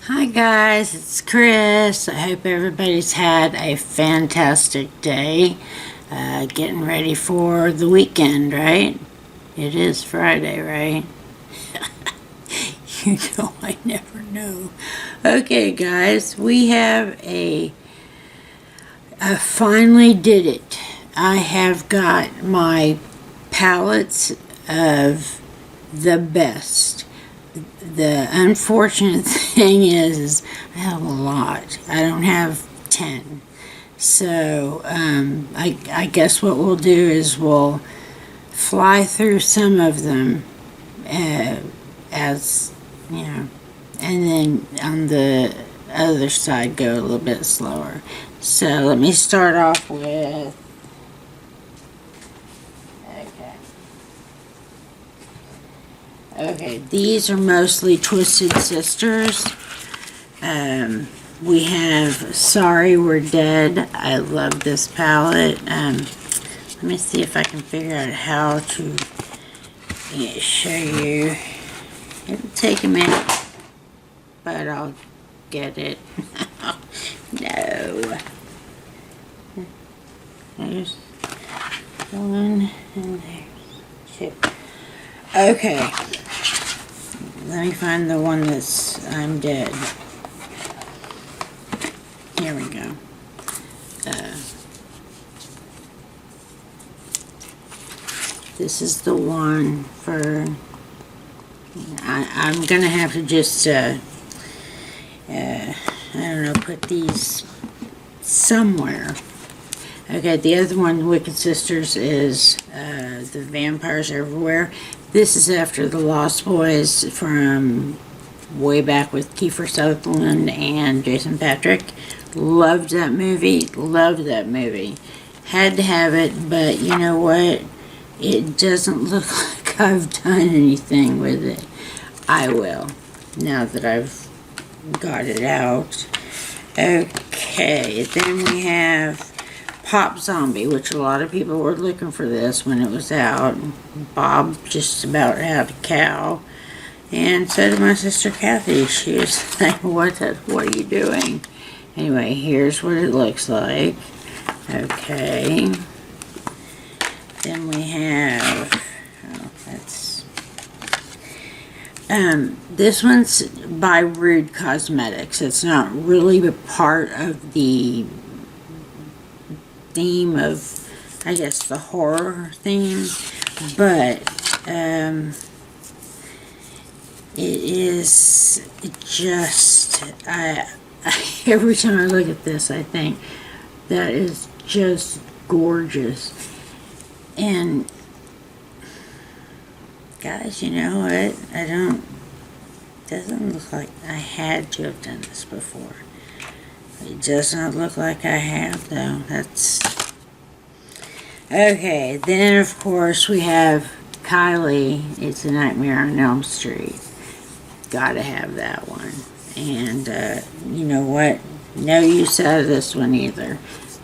Hi guys, it's Chris. I hope everybody's had a fantastic day. Getting ready for the weekend, right? It is Friday, right? You know, I never know. Okay, guys, we have I finally did it. I have got my palettes of the best. The unfortunate thing is I have a lot. I don't have 10. So I guess what we'll do is we'll fly through some of them as, you know, and then on the other side go a little bit slower. So let me start off with, okay, these are mostly Twisted Sisters. We have Sorry We're Dead. I love this palette. Let me see if I can figure out how to show you. It'll take a minute, but I'll get it. No. There's one and there's two. Okay. Let me find the one that's I'm Dead. Here we go. This is the one for, I'm gonna have to just, I don't know, put these somewhere. Okay, the other one, Wicked Sisters, is The Vampires Everywhere. This is after The Lost Boys from way back with Kiefer Sutherland and Jason Patric. Loved that movie. Loved that movie. Had to have it, but you know what? It doesn't look like I've done anything with it. I will, now that I've got it out. Okay, then we have Pop Zombie, which a lot of people were looking for this when it was out. Bob just about had a cow. And so did my sister Kathy. She was like, what are you doing? Anyway, here's what it looks like. Okay. Then we have, this one's by Rude Cosmetics. It's not really a part of the theme of, I guess, the horror theme, but it is just, every time I look at this, I think that is just gorgeous. And guys, you know what? Doesn't look like I had to have done this before. It does not look like I have, though. That's okay. Then, of course, we have Kylie. It's a Nightmare on Elm Street. Gotta have that one. And you know what? No use out of this one either.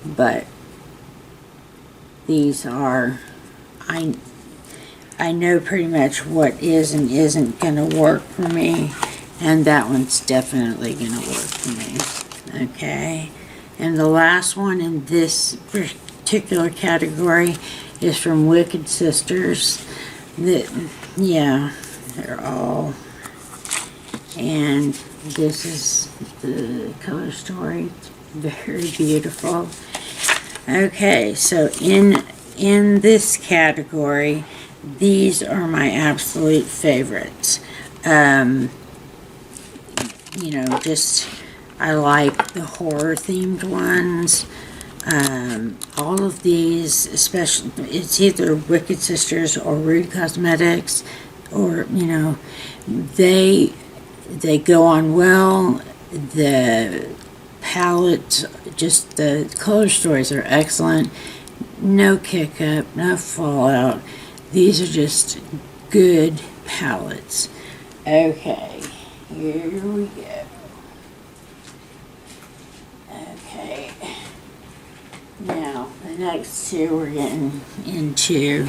But these are, I know pretty much what is and isn't gonna work for me, and that one's definitely gonna work for me. Okay, and the last one in this particular category is from Wicked Sisters. Yeah, they're all, and this is the color story. It's very beautiful. Okay, so in this category, these are my absolute favorites. You know, just, I like the horror themed ones. All of these, especially, it's either Wicked Sisters or Rude Cosmetics, or, you know, they go on well. The palette, just the color stories are excellent. No kick up, no fallout. These are just good palettes. Okay, here we go. Okay, now the next two we're getting into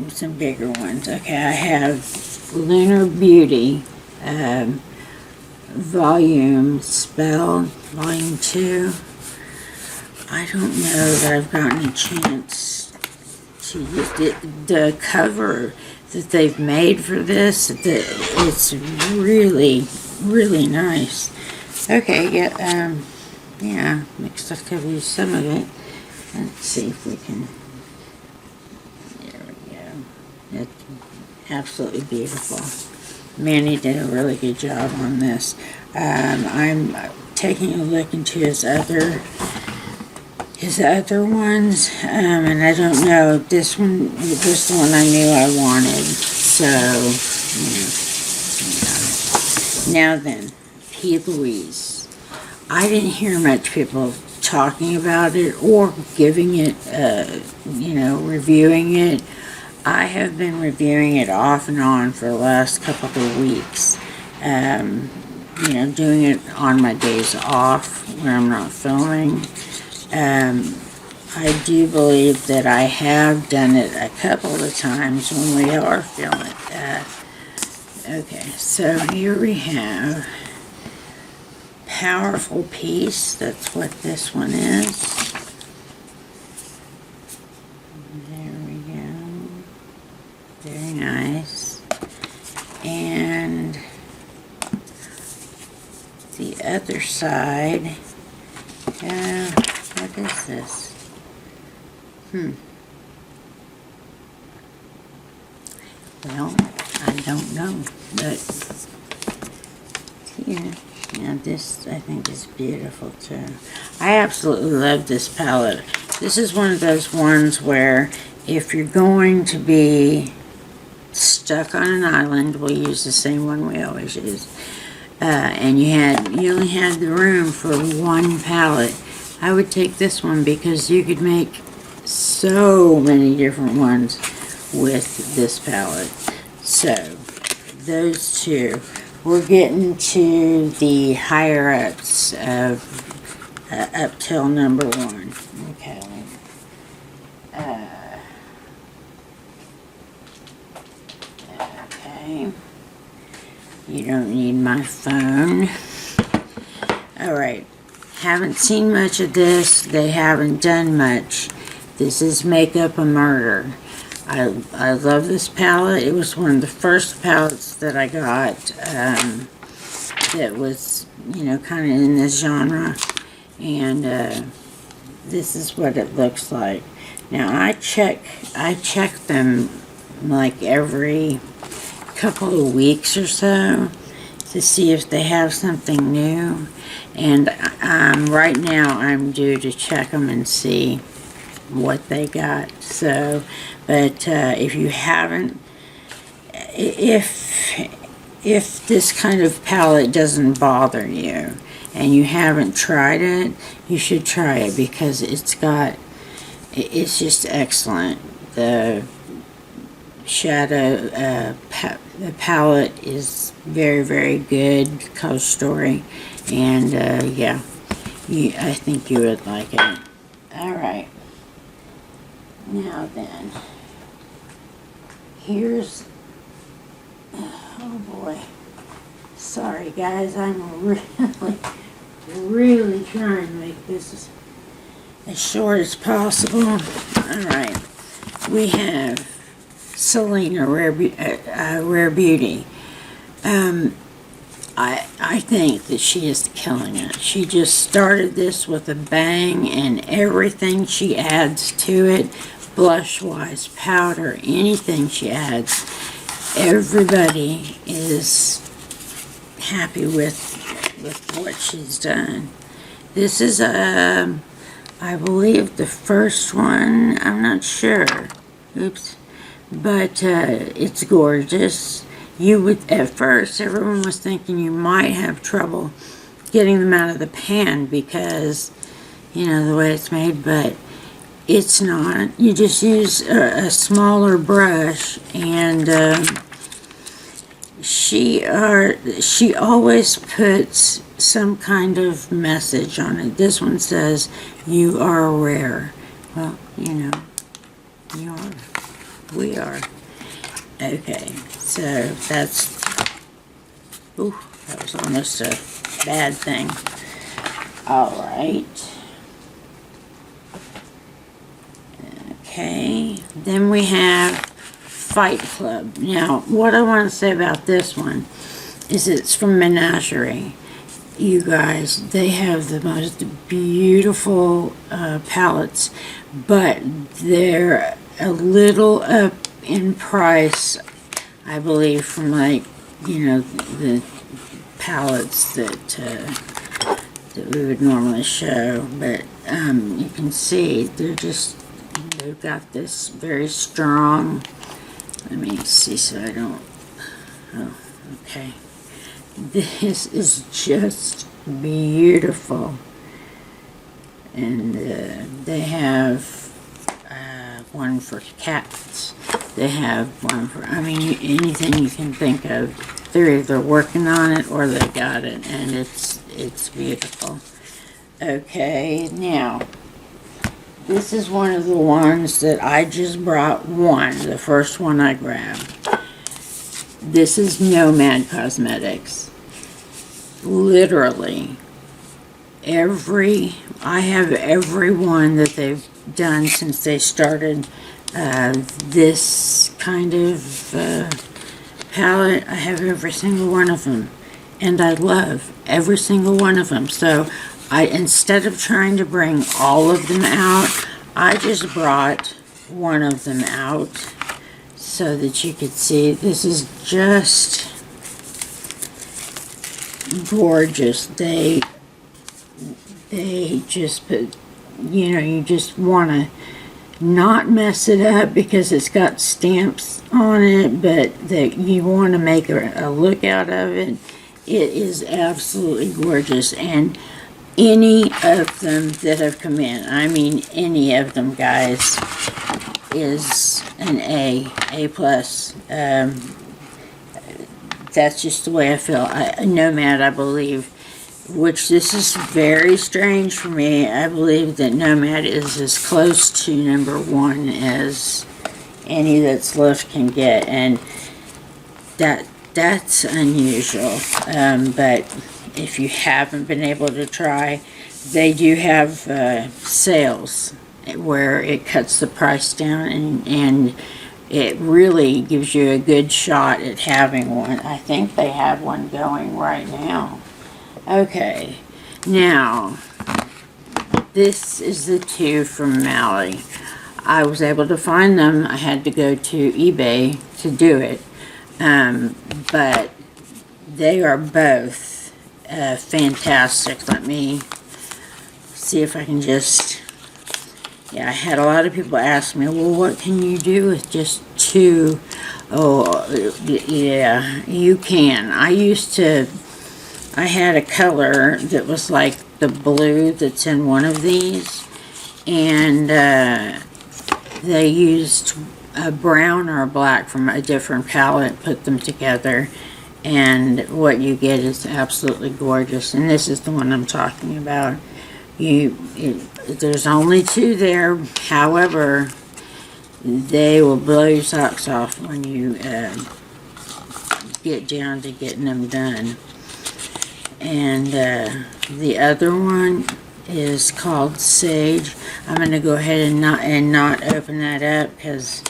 some bigger ones. Okay, I have Lunar Beauty. volume spelled, volume 2. I don't know that I've gotten a chance to use the cover that they've made for this. It's really, really nice. Okay, yeah, looks like I've used some of it. Let's see if we can, there we go. It's absolutely beautiful. Manny did a really good job on this. I'm taking a look into his other ones, and I don't know, this one was the one I knew I wanted, so, yeah. Now then, P. Louise. I didn't hear much people talking about it or giving it, reviewing it. I have been reviewing it off and on for the last couple of weeks. Doing it on my days off when I'm not filming. I do believe that I have done it a couple of times when we are filming. Okay, so here we have Powerful Peace. That's what this one is. There we go. Very nice. And the other side, what is this? Well, I don't know, but here, now this I think is beautiful too. I absolutely love this palette. This is one of those ones where if you're going to be stuck on an island, we'll use the same one we always use, and you only had the room for one palette, I would take this one because you could make so many different ones with this palette. So, those two. We're getting to the higher ups of up till number 1. Okay. Okay. You don't need my phone. Alright. Haven't seen much of this. They haven't done much. This is Makeup a Murder. I love this palette. It was one of the first palettes that I got that was, kind of in this genre. And this is what it looks like. Now, I check them like every couple of weeks or so to see if they have something new. And right now, I'm due to check them and see what they got. So, but if you haven't, if this kind of palette doesn't bother you and you haven't tried it, you should try it because it's just excellent. The shadow the palette is very, very good color story, and yeah, I think you would like it. Alright, now then, here's, oh boy, sorry guys, I'm really trying to make this as short as possible. Alright, we have Selena Rare Beauty. I think that she is killing it. She just started this with a bang, and everything she adds to it, blush-wise, powder, anything she adds, everybody is happy with what she's done. This is, I believe, the first one. I'm not sure. Oops. But it's gorgeous. You would, at first, everyone was thinking you might have trouble getting them out of the pan because, the way it's made, but it's not. You just use a smaller brush, and she always puts some kind of message on it. This one says, "You are rare." Well, you are. We are. Okay, so that's Ooh, that was almost a bad thing. Alright. Okay, then we have Fight Club. Now, what I want to say about this one is it's from Menagerie. You guys, they have the most beautiful palettes, but they're a little up in price, I believe, from like, you know, the palettes that we would normally show. But you can see they've got this very strong. Let me see so I don't. Oh, okay. This is just beautiful. And they have one for cats. They have one for, I mean, anything you can think of. They're either working on it or they got it, and it's beautiful. Okay, now, this is one of the ones that I just brought the first one I grabbed. This is Nomad Cosmetics. Literally, I have every one that they've done since they started this kind of palette. I have every single one of them, and I love every single one of them. So instead of trying to bring all of them out, I just brought one of them out so that you could see. This is just gorgeous. They just put, you know, you just want to not mess it up because it's got stamps on it, but that you want to make a look out of it. It is absolutely gorgeous, and any of them that have come in, I mean any of them, guys, is an A plus. That's just the way I feel. Nomad, I believe, which this is very strange for me. I believe that Nomad is as close to #1 as any that's left can get, and that's unusual. But if you haven't been able to try, they do have sales where it cuts the price down, and it really gives you a good shot at having one. I think they have one going right now. Okay, now this is the two from Mally. I was able to find them. I had to go to eBay to do it, but they are both fantastic. Let me see if I can just. Yeah, I had a lot of people ask me, well, what can you do with just two? Oh, yeah, you can. I had a color that was like the blue that's in one of these, and they used a brown or a black from a different palette, put them together, and what you get is absolutely gorgeous. And this is the one I'm talking about. There's only two there. However, they will blow your socks off when you get down to getting them done. And the other one is called Sage. I'm going to go ahead and not open that up because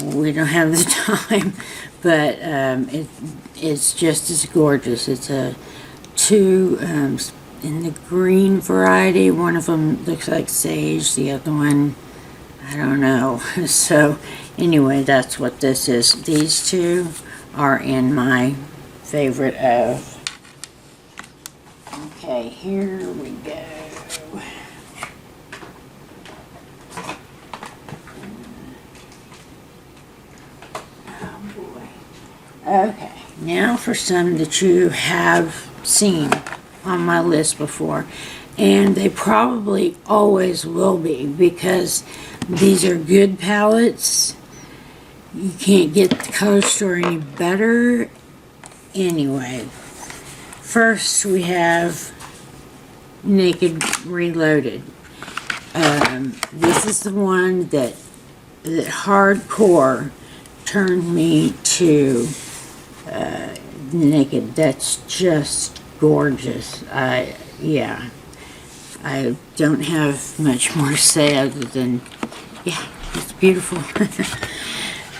we don't have the time. But it's just as gorgeous. It's a two in the green variety. One of them looks like sage, the other one, I don't know. So anyway, that's what this is. These two are in my favorite of. Okay, here we go. Oh boy. Okay, now for some that you have seen on my list before, and they probably always will be because these are good palettes. You can't get the color store any better. Anyway, first we have Naked Reloaded. This is the one that hardcore turned me to Naked. That's just gorgeous. Yeah. I don't have much more to say other than, yeah, it's beautiful.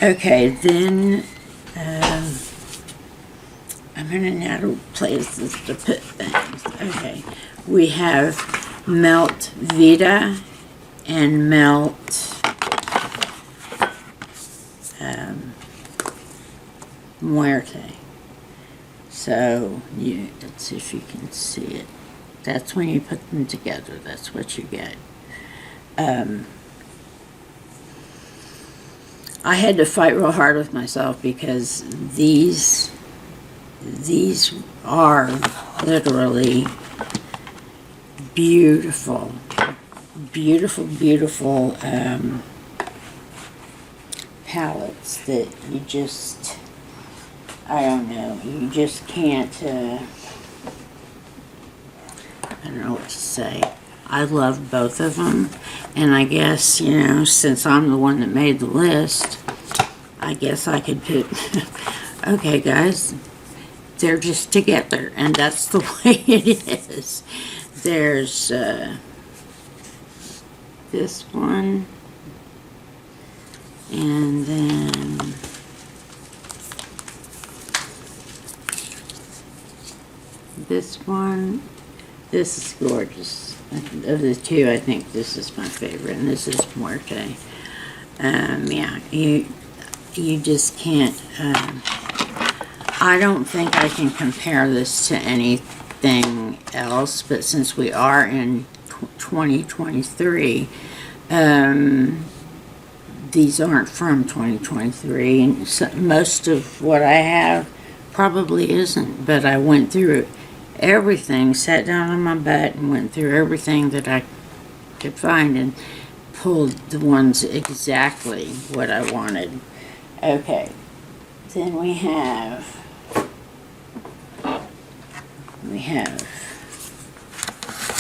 Okay, then I'm gonna now to places to put things. Okay, we have Melt Vita and Melt Muerte. So let's see if you can see it. That's when you put them together. That's what you get. I had to fight real hard with myself because these are literally beautiful, beautiful, beautiful palettes that you just, I don't know, you just can't, I don't know what to say. I love both of them, and I guess, since I'm the one that made the list, I guess I could put, okay guys, they're just together, and that's the way it is. There's this one, and then this one. This is gorgeous. Of the two, I think this is my favorite, and this is Muerte. Yeah, you just can't, I don't think I can compare this to anything else, but since we are in 2023, these aren't from 2023, and so most of what I have probably isn't, but I went through everything, sat down on my butt and went through everything that I could find and pulled the ones exactly what I wanted. Okay, then we have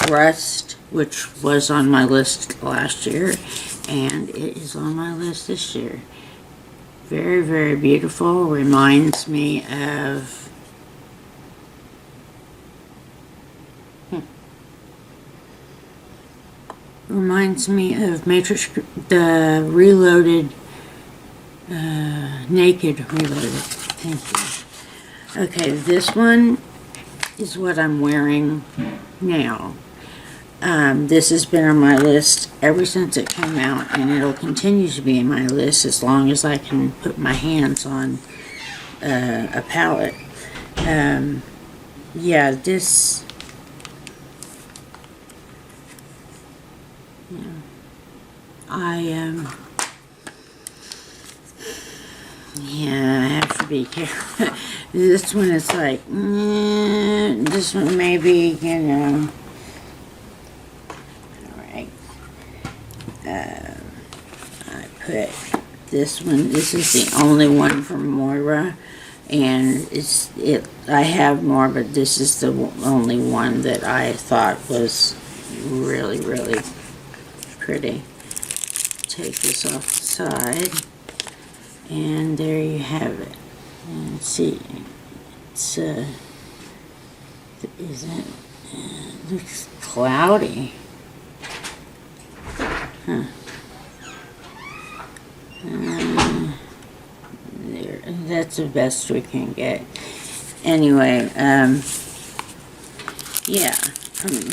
Rust, which was on my list last year, and it is on my list this year. Very, very beautiful. Reminds me of Matrix, the Reloaded, Naked Reloaded. Thank you. Okay, this one is what I'm wearing now. This has been on my list ever since it came out, and it'll continue to be in my list as long as I can put my hands on a palette. Yeah, this... yeah, I have to be careful. This one is like, this one maybe, alright. I put this one, this is the only one from Moira, and I have more, but this is the only one that I thought was really, really pretty. Take this off the side, and there you have it. And see, it's it looks cloudy. Huh. There, that's the best we can get. Anyway, yeah,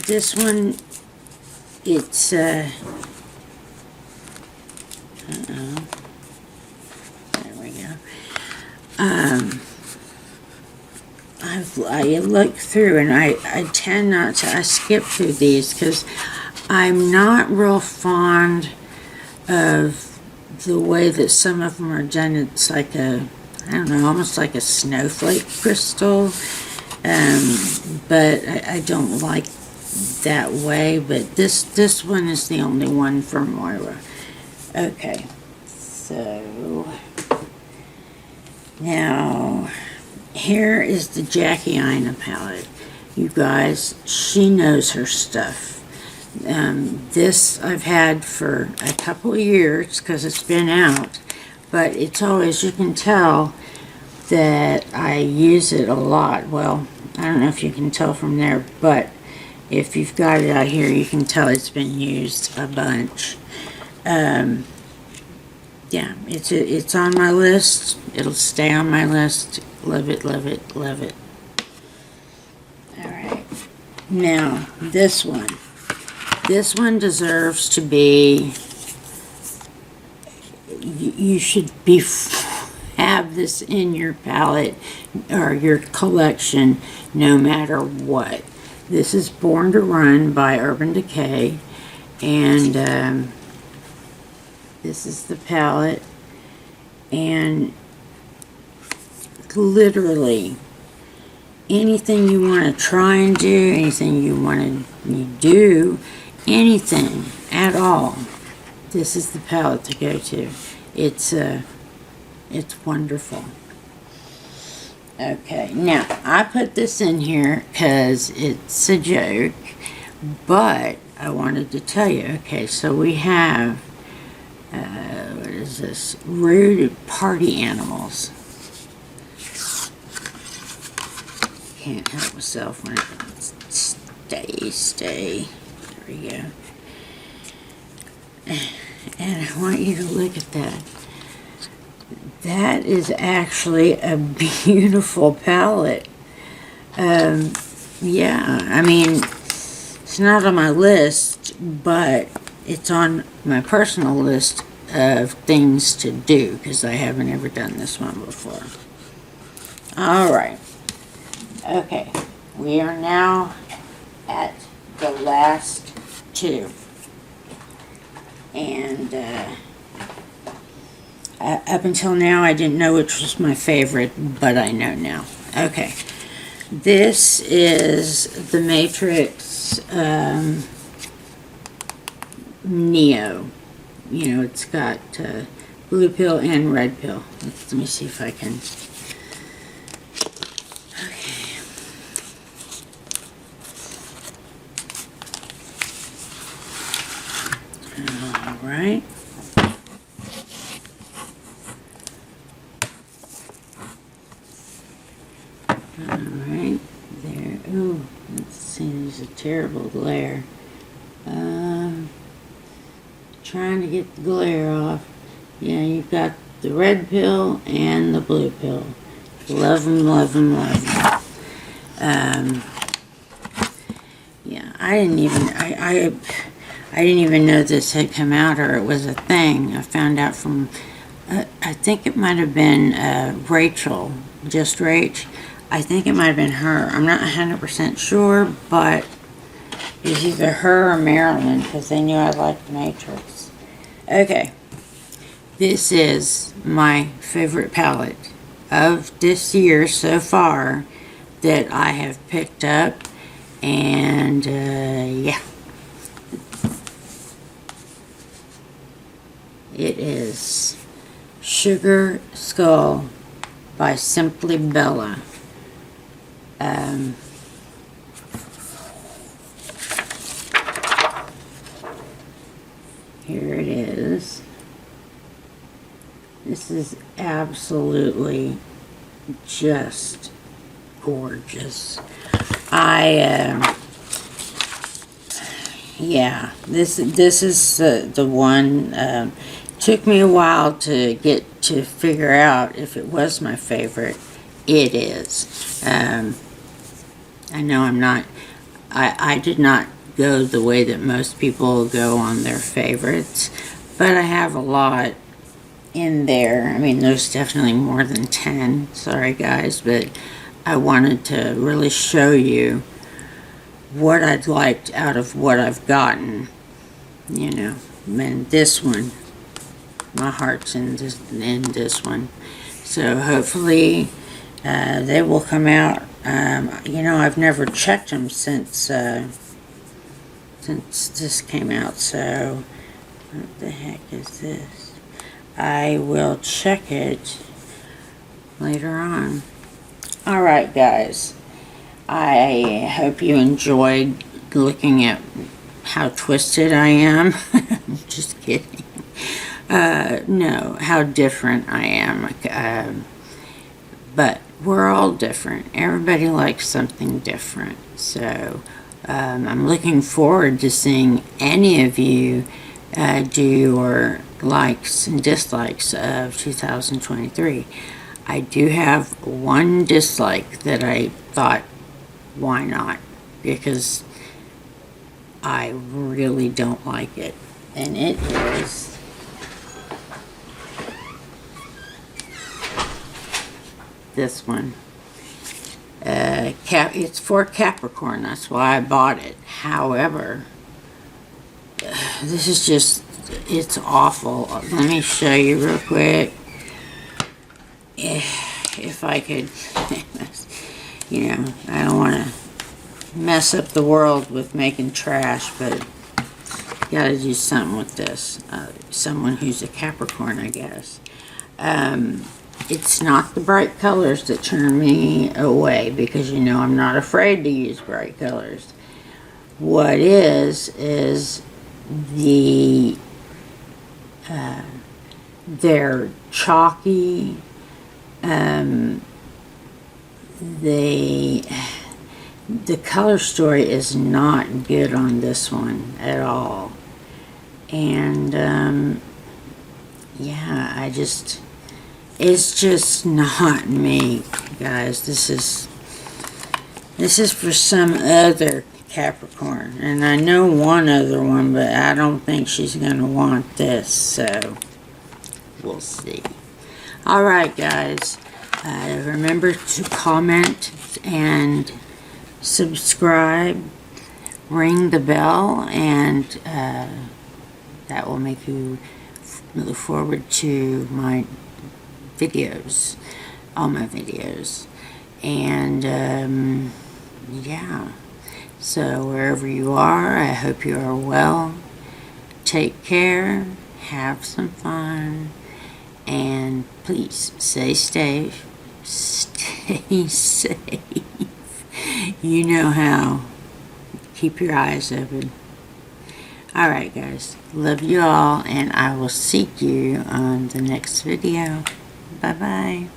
this one, it's there we go. I look through, and I tend not to, I skip through these because I'm not real fond of the way that some of them are done. It's like I don't know, almost like a snowflake crystal, but I don't like that way, but this one is the only one from Moira. Okay, so now here is the Jackie Aina palette. You guys, she knows her stuff. This I've had for a couple of years because it's been out, but it's always, you can tell that I use it a lot. Well, I don't know if you can tell from there, but if you've got it out here, you can tell it's been used a bunch. Yeah, it's on my list. It'll stay on my list. Love it, love it, love it. All right. Now, this one. This one deserves to be, you should be, have this in your palette or your collection no matter what. This is Born to Run by Urban Decay, and this is the palette, and literally anything you want to try and do, anything you want to do, anything at all, this is the palette to go to. It's wonderful. Okay, now I put this in here because it's a joke, but I wanted to tell you. Okay, so we have what is this? Rude Party Animals. Can't help myself when it stay. There we go. And I want you to look at that. That is actually a beautiful palette. Yeah, I mean, it's not on my list, but it's on my personal list of things to do because I haven't ever done this one before. All right. Okay, we are now at the last two. And up until now, I didn't know which was my favorite, but I know now. Okay, this is the Matrix Neo. You know, it's got blue pill and red pill. Let me see if I can. Okay. All right. Alright, there. Ooh, let's see, there's a terrible glare. Trying to get the glare off. Yeah, you've got the red pill and the blue pill. Love them, love them, love them. Yeah, I didn't even know this had come out or it was a thing. I found out from, I think it might have been Rachel, just Rach. I think it might have been her. I'm not 100% sure, but it was either her or Marilyn because they knew I liked the Matrix. Okay, this is my favorite palette of this year so far that I have picked up, and yeah. It is Sugar Skull by Simply Bella. Here it is. This is absolutely just gorgeous. Yeah, this is the one. Took me a while to get to figure out if it was my favorite. It is. I know I'm not. I did not go the way that most people go on their favorites, but I have a lot in there. I mean, there's definitely more than 10. Sorry, guys, but I wanted to really show you what I'd liked out of what I've gotten. You know, and this one, my heart's in this one. So hopefully they will come out. You know, I've never checked them since this came out. So what the heck is this? I will check it later on. All right, guys. I hope you enjoyed looking at how twisted I am. Just kidding. No, how different I am. But we're all different. Everybody likes something different. So I'm looking forward to seeing any of you do your likes and dislikes of 2023. I do have one dislike that I thought, why not? Because I really don't like it. And it is this one. It's for Capricorn, that's why I bought it. However, this is just, it's awful. Let me show you real quick. If I could, you know, I don't want to mess up the world with making trash, but gotta do something with this. Someone who's a Capricorn, I guess. It's not the bright colors that turn me away, because you know I'm not afraid to use bright colors. What is the they're chalky. The color story is not good on this one at all. And yeah, it's just not me, guys. This is for some other Capricorn, and I know one other one, but I don't think she's gonna want this, so we'll see. Alright, guys, remember to comment and subscribe, ring the bell, and that will make you look forward to my videos, all my videos. And yeah, so wherever you are, I hope you are well. Take care, have some fun, and please stay safe. Stay safe. You know how. Keep your eyes open. Alright, guys. Love you all, and I will see you on the next video. Bye-bye.